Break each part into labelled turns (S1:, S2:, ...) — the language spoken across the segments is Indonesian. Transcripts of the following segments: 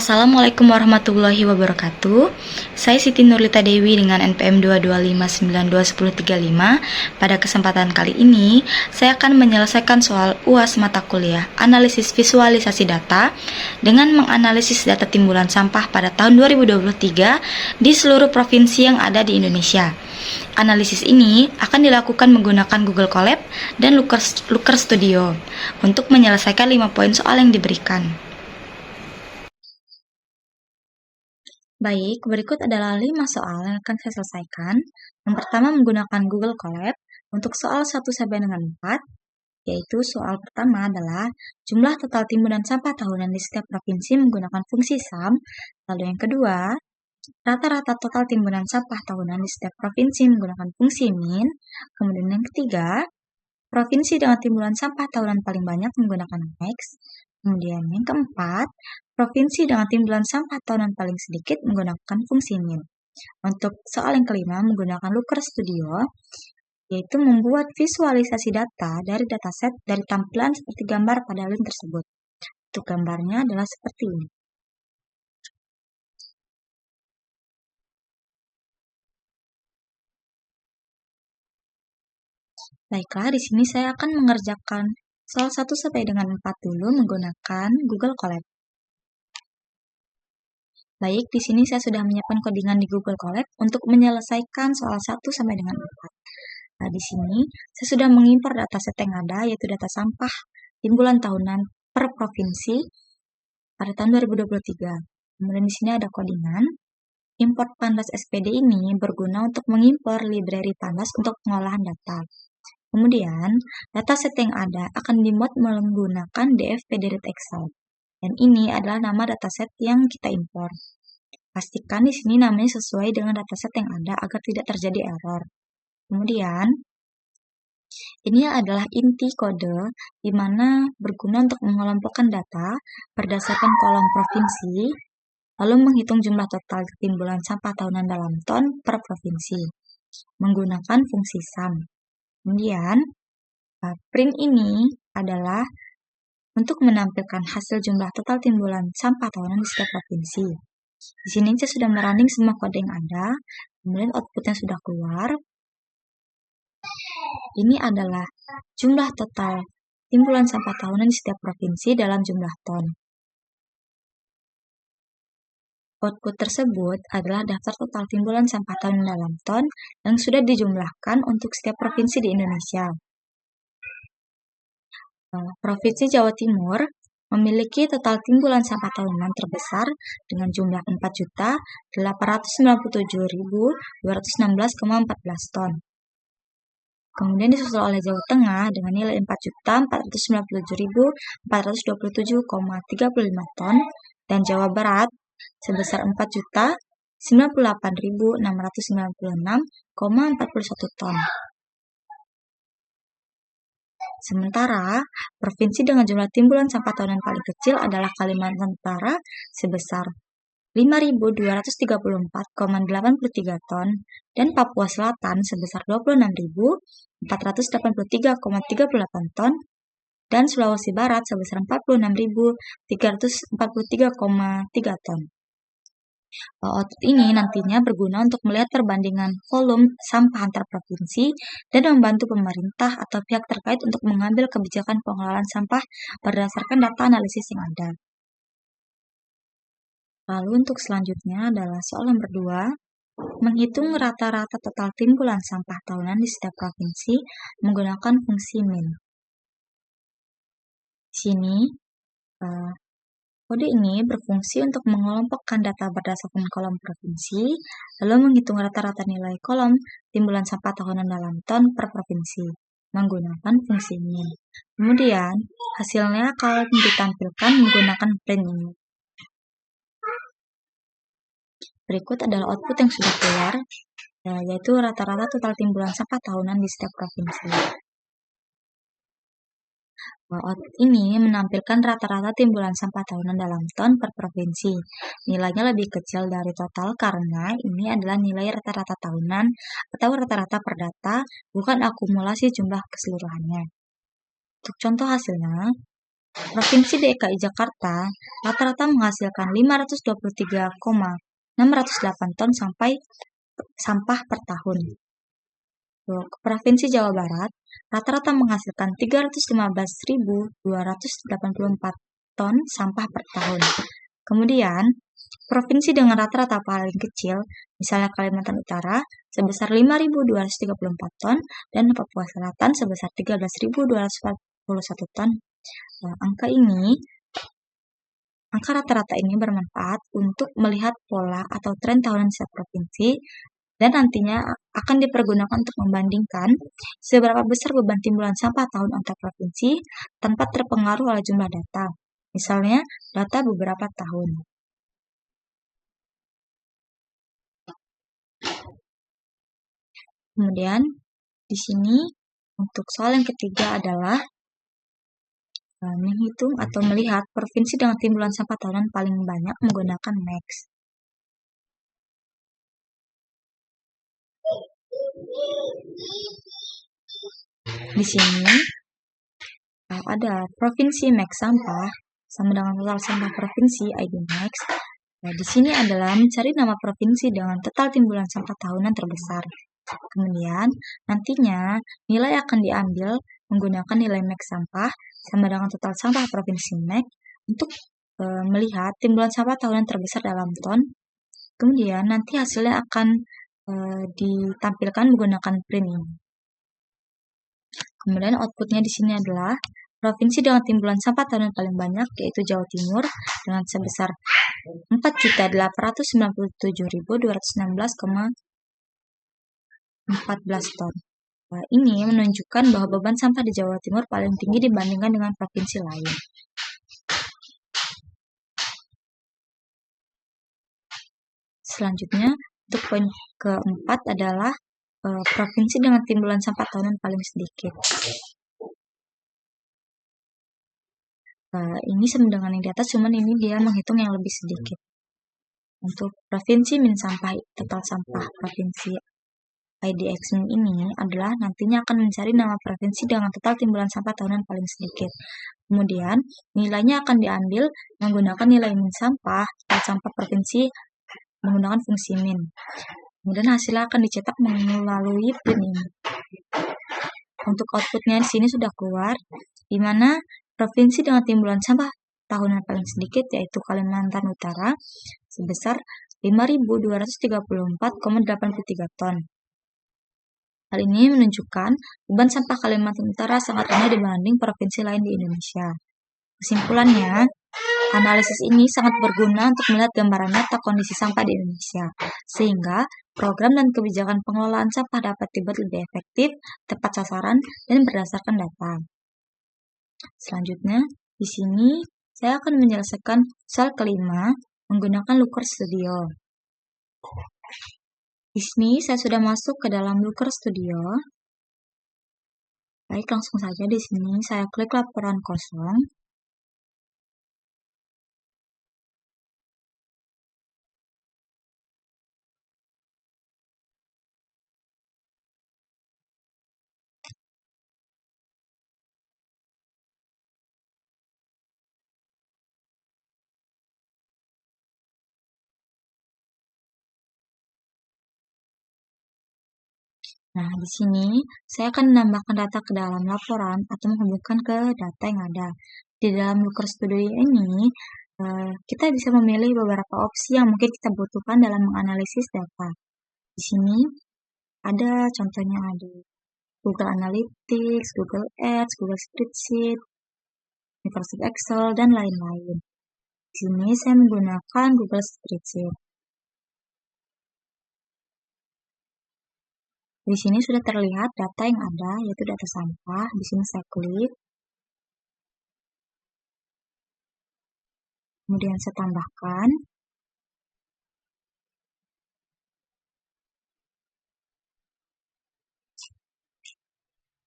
S1: Assalamualaikum warahmatullahi wabarakatuh. Saya Siti Nurlita Dewi dengan NPM 225921035. Pada kesempatan kali ini, saya akan menyelesaikan soal UAS mata kuliah Analisis Visualisasi Data dengan menganalisis data timbulan sampah pada tahun 2023 di seluruh provinsi yang ada di Indonesia. Analisis ini akan dilakukan menggunakan Google Colab dan Looker Studio untuk menyelesaikan 5 poin soal yang diberikan. Baik, berikut adalah 5 soal yang akan saya selesaikan. Yang pertama menggunakan Google Colab untuk soal 1 sampai dengan 4, yaitu soal pertama adalah jumlah total timbunan sampah tahunan di setiap provinsi menggunakan fungsi SUM. Lalu yang kedua, rata-rata total timbunan sampah tahunan di setiap provinsi menggunakan fungsi MIN. Kemudian yang ketiga, provinsi dengan timbulan sampah tahunan paling banyak menggunakan MAX. Kemudian yang keempat, provinsi dengan timbulan sampah tahunan paling sedikit menggunakan fungsi MIN. Untuk soal yang kelima menggunakan Looker Studio, yaitu membuat visualisasi data dari dataset dari tampilan seperti gambar pada link tersebut. Untuk gambarnya adalah seperti ini. Baiklah, di sini saya akan mengerjakan soal 1 sampai dengan 4 dulu menggunakan Google Colab. Baik, di sini saya sudah menyiapkan codingan di Google Colab untuk menyelesaikan soal 1 sampai dengan 4. Nah, di sini saya sudah mengimpor dataset yang ada, yaitu data sampah timbulan tahunan per provinsi pada tahun 2023. Kemudian di sini ada codingan. Import pandas SPD ini berguna untuk mengimpor library pandas untuk pengolahan data. Kemudian, dataset yang ada akan dimuat menggunakan DF-PDF Excel. Dan ini adalah nama dataset yang kita impor. Pastikan di sini namanya sesuai dengan dataset yang ada agar tidak terjadi error. Kemudian, ini adalah inti kode di mana berguna untuk mengelompokkan data berdasarkan kolom provinsi, lalu menghitung jumlah total timbulan sampah tahunan dalam ton per provinsi menggunakan fungsi SUM. Kemudian, print ini adalah untuk menampilkan hasil jumlah total timbulan sampah tahunan di setiap provinsi. Di sini saya sudah merunning semua kode yang ada, kemudian outputnya sudah keluar. Ini adalah jumlah total timbulan sampah tahunan di setiap provinsi dalam jumlah ton. Output tersebut adalah daftar total timbulan sampah tahunan dalam ton yang sudah dijumlahkan untuk setiap provinsi di Indonesia. Provinsi Jawa Timur memiliki total timbulan sampah tahunan terbesar dengan jumlah 4.897.216,14 ton. Kemudian disusul oleh Jawa Tengah dengan nilai 4.497.427,35 ton dan Jawa Barat sebesar 4.098.696,41 ton. Sementara, provinsi dengan jumlah timbulan sampah tahunan paling kecil adalah Kalimantan Utara sebesar 5.234,83 ton dan Papua Selatan sebesar 26.483,38 ton dan Sulawesi Barat sebesar 46.343,3 ton. Output ini nantinya berguna untuk melihat perbandingan volume sampah antar provinsi dan membantu pemerintah atau pihak terkait untuk mengambil kebijakan pengelolaan sampah berdasarkan data analisis yang ada. Lalu untuk selanjutnya adalah soal nomor 2, menghitung rata-rata total timbulan sampah tahunan di setiap provinsi menggunakan fungsi MIN. Di sini, kode ini berfungsi untuk mengelompokkan data berdasarkan kolom provinsi, lalu menghitung rata-rata nilai kolom timbulan sampah tahunan dalam ton per provinsi menggunakan fungsi MIN. Kemudian, hasilnya akan ditampilkan menggunakan print ini. Berikut adalah output yang sudah keluar, yaitu rata-rata total timbulan sampah tahunan di setiap provinsi. Output ini menampilkan rata-rata timbulan sampah tahunan dalam ton per provinsi. Nilainya lebih kecil dari total karena ini adalah nilai rata-rata tahunan atau rata-rata per data, bukan akumulasi jumlah keseluruhannya. Untuk contoh hasilnya, Provinsi DKI Jakarta rata-rata menghasilkan 523,608 ton sampah per tahun. Untuk Provinsi Jawa Barat rata-rata menghasilkan 315.284 ton sampah per tahun. Kemudian, provinsi dengan rata-rata paling kecil, misalnya Kalimantan Utara, sebesar 5.234 ton, dan Papua Selatan sebesar 13.241 ton. Angka rata-rata ini bermanfaat untuk melihat pola atau tren tahunan setiap provinsi, dan nantinya akan dipergunakan untuk membandingkan seberapa besar beban timbulan sampah tahun antar provinsi tanpa terpengaruh oleh jumlah data. Misalnya, data beberapa tahun. Kemudian, di sini untuk soal yang ketiga adalah menghitung atau melihat provinsi dengan timbulan sampah tahunan paling banyak menggunakan MAX. Di sini ada provinsi MAX sampah sama dengan total sampah provinsi ID MAX. Di sini adalah mencari nama provinsi dengan total timbulan sampah tahunan terbesar. Kemudian, nantinya nilai akan diambil menggunakan nilai MAX sampah sama dengan total sampah provinsi MAX untuk melihat timbulan sampah tahunan terbesar dalam ton. Kemudian, nanti hasilnya akan ditampilkan menggunakan print ini. Kemudian outputnya di sini adalah provinsi dengan timbulan sampah tahunan paling banyak yaitu Jawa Timur dengan sebesar 4.897.216,14 ton. Ini menunjukkan bahwa beban sampah di Jawa Timur paling tinggi dibandingkan dengan provinsi lain. Selanjutnya, untuk poin keempat adalah provinsi dengan timbulan sampah tahunan paling sedikit. Ini sama dengan yang di atas, cuman ini dia menghitung yang lebih sedikit. Untuk provinsi min sampah total sampah provinsi IDX ini adalah nantinya akan mencari nama provinsi dengan total timbulan sampah tahunan paling sedikit. Kemudian nilainya akan diambil menggunakan nilai min sampah total sampah provinsi menggunakan fungsi min. Kemudian hasilnya akan dicetak melalui print ini. Untuk outputnya di sini sudah keluar, di mana provinsi dengan timbulan sampah tahunan paling sedikit yaitu Kalimantan Utara sebesar 5.234,83 ton. Hal ini menunjukkan beban sampah Kalimantan Utara sangat rendah dibanding provinsi lain di Indonesia. Kesimpulannya, analisis ini sangat berguna untuk melihat gambaran nyata kondisi sampah di Indonesia, sehingga program dan kebijakan pengelolaan sampah dapat dibuat lebih efektif, tepat sasaran, dan berdasarkan data. Selanjutnya, di sini saya akan menyelesaikan soal kelima menggunakan Looker Studio. Di sini saya sudah masuk ke dalam Looker Studio. Baik, langsung saja di sini saya klik laporan kosong. Nah, di sini saya akan menambahkan data ke dalam laporan atau menghubungkan ke data yang ada. Di dalam Looker Studio ini, kita bisa memilih beberapa opsi yang mungkin kita butuhkan dalam menganalisis data. Di sini ada contohnya ada Google Analytics, Google Ads, Google Spreadsheet, Microsoft Excel, dan lain-lain. Di sini saya menggunakan Google Spreadsheet. Di sini sudah terlihat data yang ada, yaitu data sampah. Di sini saya klik. Kemudian saya tambahkan.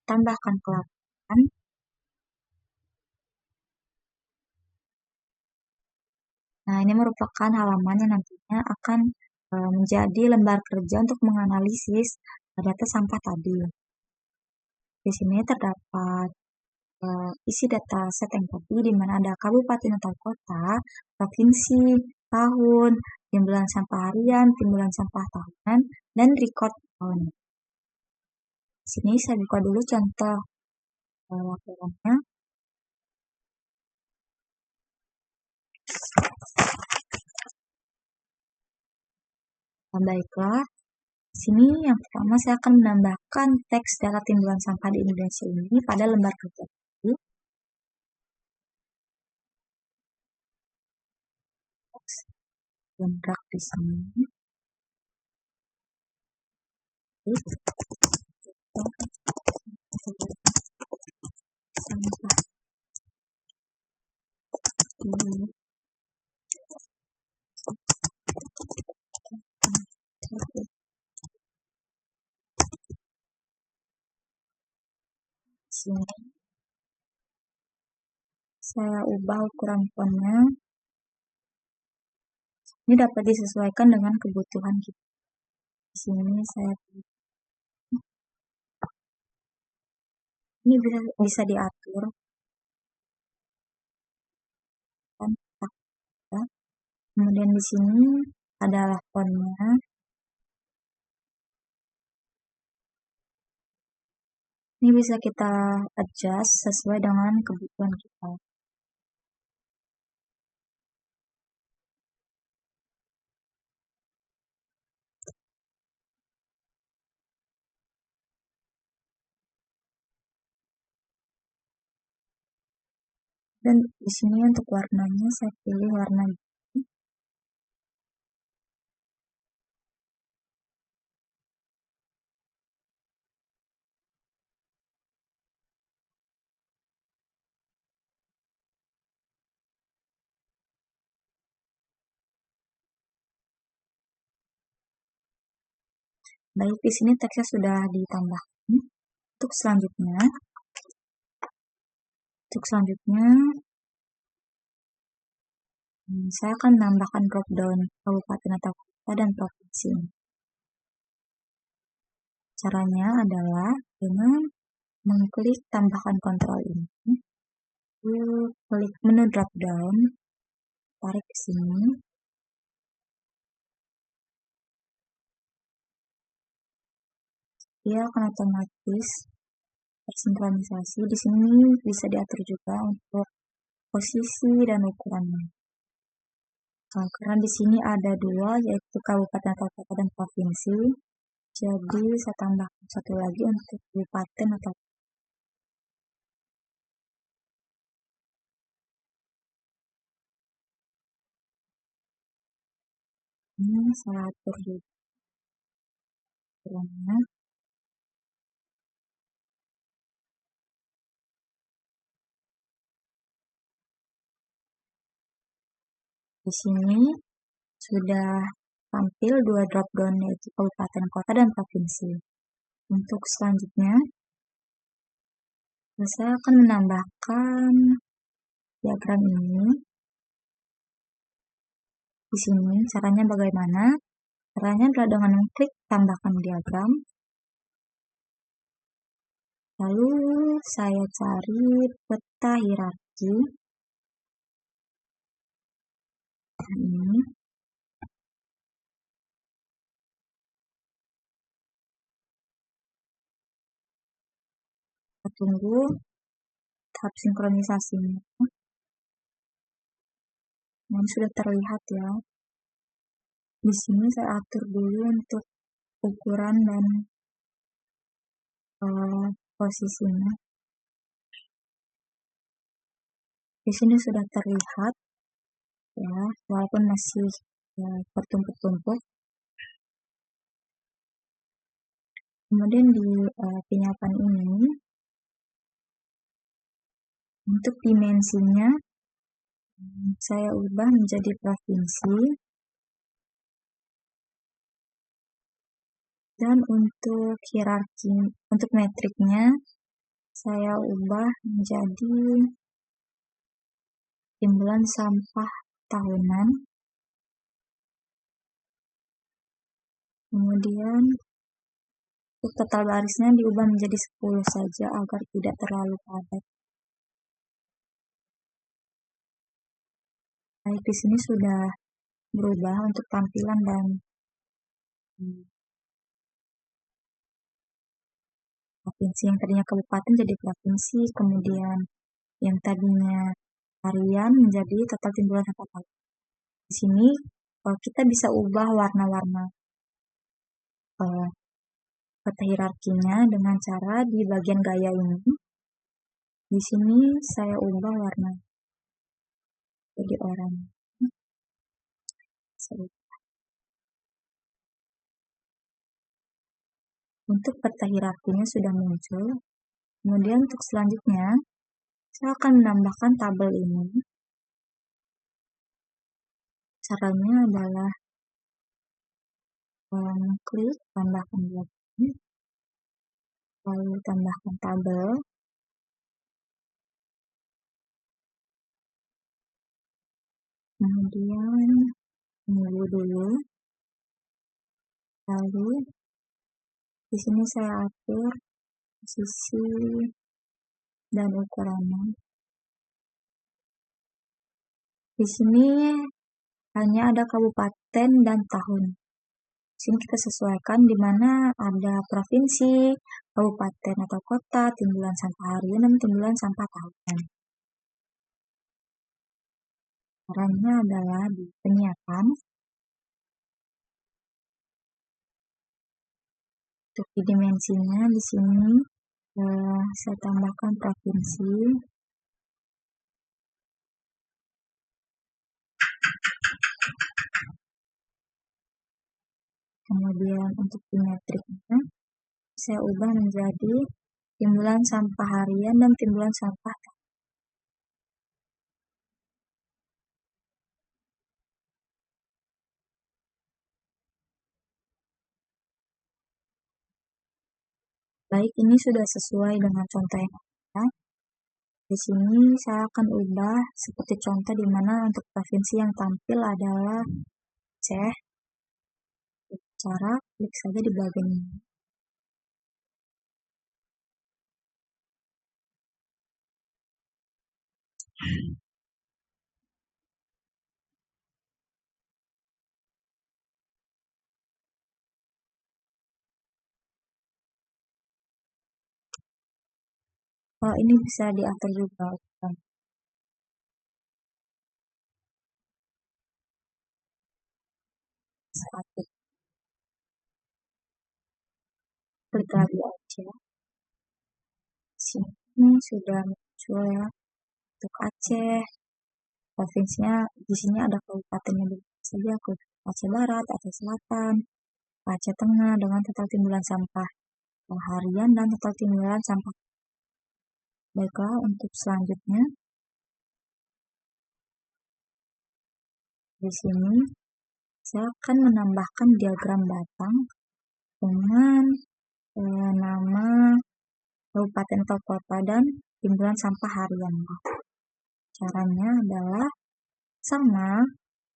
S1: Tambahkan ke laporan. Nah, ini merupakan halaman yang nantinya akan menjadi lembar kerja untuk menganalisis data sampah tadi. Di sini terdapat isi data set yang tadi, di mana ada kabupaten atau kota, provinsi, tahun, timbulan sampah harian, timbulan sampah tahunan, dan record tahun. Sini saya buka dulu contoh laporannya. Baiklah, sini yang pertama saya akan menambahkan teks data timbulan sampah di Indonesia ini pada lembar kerja. Lengkap di sini. Sampah ini sini saya ubah ukuran fontnya. Ini dapat disesuaikan dengan kebutuhan kita. Di sini saya ini bisa diatur. Kemudian di sini adalah fontnya. Ini bisa kita adjust sesuai dengan kebutuhan kita. Dan di sini untuk warnanya saya pilih warna biru. Baik, di sini teksnya sudah ditambahkan. Untuk selanjutnya saya akan menambahkan drop down kabupaten atau kota dan provinsi. Caranya adalah dengan mengklik tambahkan kontrol ini, klik menu drop down, tarik ke sini, dia akan otomatis tersinkronisasi. Di sini bisa diatur juga untuk posisi dan ukurannya. Karena di sini ada dua, yaitu kabupaten atau kota dan provinsi. Jadi saya tambahkan satu lagi untuk kabupaten atau ini saya atur juga ukurannya. Di sini sudah tampil dua drop down, yaitu kabupaten, kota, dan provinsi. Untuk selanjutnya, saya akan menambahkan diagram ini. Di sini caranya bagaimana? Caranya adalah dengan mengklik tambahkan diagram. Lalu saya cari peta hierarki. Ini. Kita tunggu tahap sinkronisasinya. Nah, ini sudah terlihat ya. Di sini saya atur dulu untuk ukuran dan posisinya. Di sini sudah terlihat ya, walaupun masih bertumpuk-tumpuk. Kemudian di penyataan ini, untuk dimensinya saya ubah menjadi provinsi, dan untuk hierarki, untuk metriknya saya ubah menjadi timbulan sampah tahunan. Kemudian untuk total barisnya diubah menjadi 10 saja agar tidak terlalu padat. Baik, di sini sudah berubah untuk tampilan dan provinsi. Yang tadinya kabupaten jadi provinsi, kemudian yang tadinya harian menjadi total timbulan sampah plastik. Di sini kita bisa ubah warna-warna peta hierarkinya dengan cara di bagian gaya ini. Di sini saya ubah warna jadi oranye. Untuk peta hierarkinya sudah muncul. Kemudian untuk selanjutnya, saya akan menambahkan tabel ini. Caranya adalah klik tambahkan lagi, lalu tambahkan tabel. Kemudian tunggu dulu. Lalu di sini saya atur posisi dan ukurannya. Di sini hanya ada kabupaten dan tahun. Di sini kita sesuaikan di mana ada provinsi, kabupaten atau kota, timbulan sampah harian dan timbulan sampah tahunan. Caranya adalah di penyiapan. Untuk di dimensinya di sini saya tambahkan provinsi. Kemudian untuk simetriknya saya ubah menjadi timbulan sampah harian dan timbulan sampah tahunan. Baik, ini sudah sesuai dengan contoh yang ada. Di sini saya akan ubah seperti contoh di mana untuk provinsi yang tampil adalah Aceh. Cara klik saja di bagian ini. Ini bisa diatur juga. Satu. Klik lagi aja. Sini sudah muncul ya untuk Aceh. Provinsinya di sini ada kabupatennya saja, Aceh Barat, Aceh Selatan, Aceh Tengah dengan total timbulan sampah harian dan total timbulan sampah. Baiklah, untuk selanjutnya di sini saya akan menambahkan diagram batang dengan nama kabupaten atau kota dan timbulan sampah harian. Caranya adalah sama.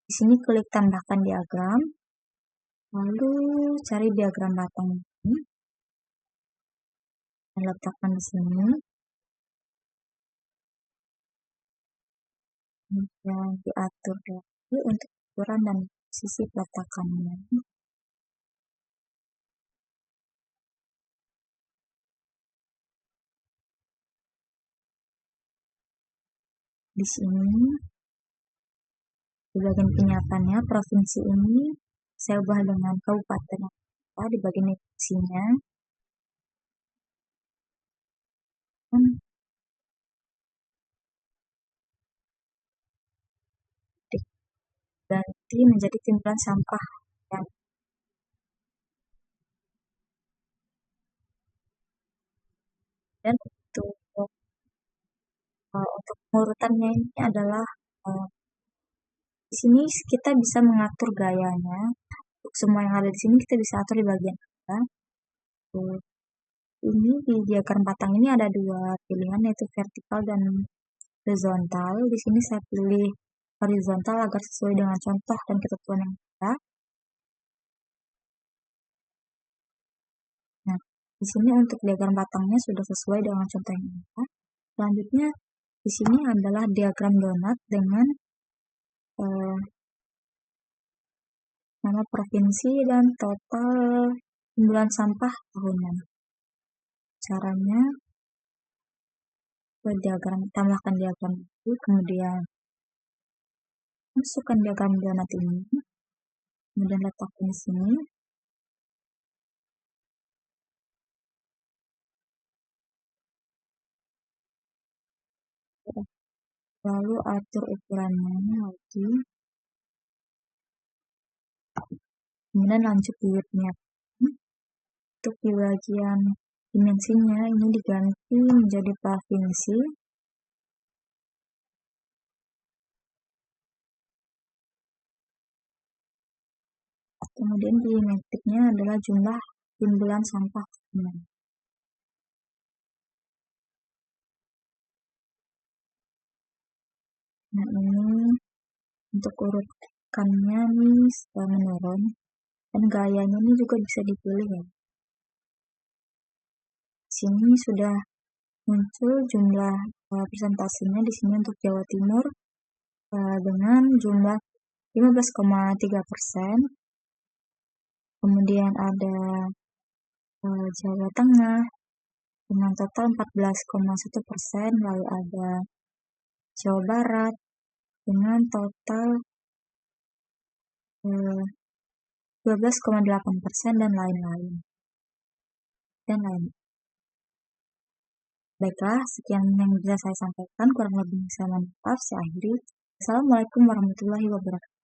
S1: Di sini klik tambahkan diagram, lalu cari diagram batang ini dan letakkan di sini. Dan diatur lagi untuk ukuran dan posisi peletakannya. Di sini di bagian penyiapannya provinsi ini saya ubah dengan kabupaten di bagian isinya. Ganti menjadi timbulan sampah yang dan untuk urutannya ini adalah di sini kita bisa mengatur gayanya. Untuk semua yang ada di sini kita bisa atur di bagian apa. Ini di diagram batang ini ada dua pilihan, yaitu vertikal dan horizontal. Di sini saya pilih horizontal agar sesuai dengan contoh dan ketentuan yang ada. Nah, di sini untuk diagram batangnya sudah sesuai dengan contoh yang ada. Selanjutnya di sini adalah diagram donat dengan nama provinsi dan total timbulan sampah tahunan. Caranya, tambahkan diagram itu, kemudian masukkan diagram donat ini, kemudian letakkan di sini. Lalu atur ukurannya lagi. Kemudian lanjut di penyiapan. Untuk di bagian dimensinya ini diganti menjadi provinsi. Kemudian di metriknya adalah jumlah timbulan sampah. Nah ini untuk urutkannya nih menurun, dan gayanya ini juga bisa dipilih ya. Sini sudah muncul jumlah presentasinya di sini untuk Jawa Timur dengan jumlah 15,3%. Kemudian ada Jawa Tengah dengan total 14,1%, lalu ada Jawa Barat dengan total 12,8% dan lain-lain. Baiklah, sekian yang bisa saya sampaikan, kurang lebih saya mohon maaf. Saya akhiri. Assalamualaikum warahmatullahi wabarakatuh.